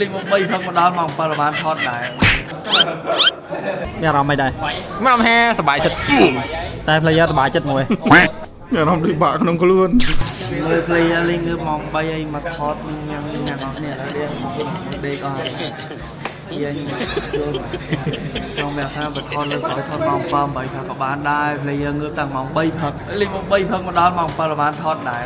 ลิงมันไม่พักมาดานมองปรมาณทอดได้เนี่ยเราไม่ได้ไม่ทำแฮ่สบายสุดแต่ภรรยาสบายจัดมวยเนี่ยเราดีบากน้องกล้วนเลยเพลย์ลิงคือมองไปไอ้มาทอดยังเนี่ยเรียกเบกอนยังมองแบบนั้นไปทอดเลยขอทอดมองปลาใบผักกับบ้านได้เพลย์เงือบต่างมองใบผักลิงมันใบผักมาดานมองปรมาณทอดได้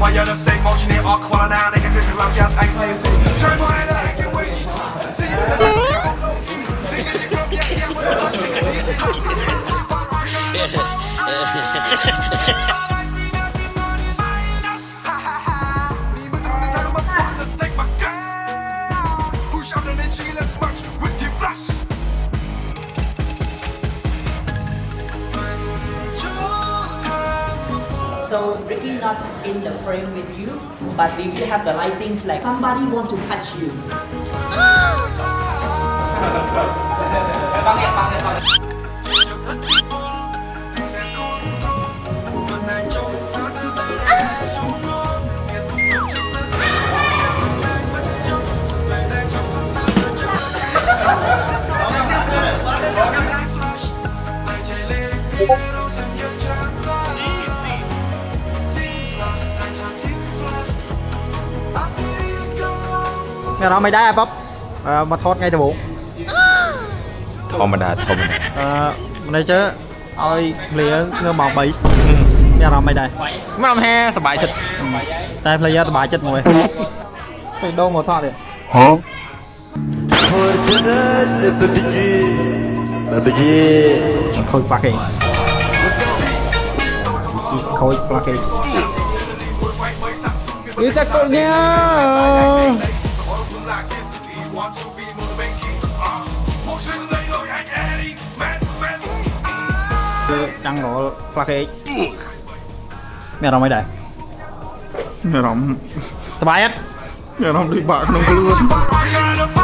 Why you just stay watching it all call now they can figure out your ICC Try my head I can wait See Just take my gun Push out the energy let's march with the flash So Ricky not in the frame with you, but if you have the lightings like somebody want to touch you.เนี่ยเราไม่ได้ป๊อปมาทอดไงแต่บุ๋ธรรมดามันได้เจอเอาเพลย์เงือบมองไปเนี่ยเราไม่ได้ไม่ทำแฮ่สบายสุดแต่ภรรยาสบายจัดมวยไปโดนหมดทอดเลยฮะkhôi pha kì khôi pha kì đi chắc cậu nha trăng lộ pha kì mẹ đâu mấy đại mẹ đâu สบายอ่ะ mẹ đâu đi bạc không có luôn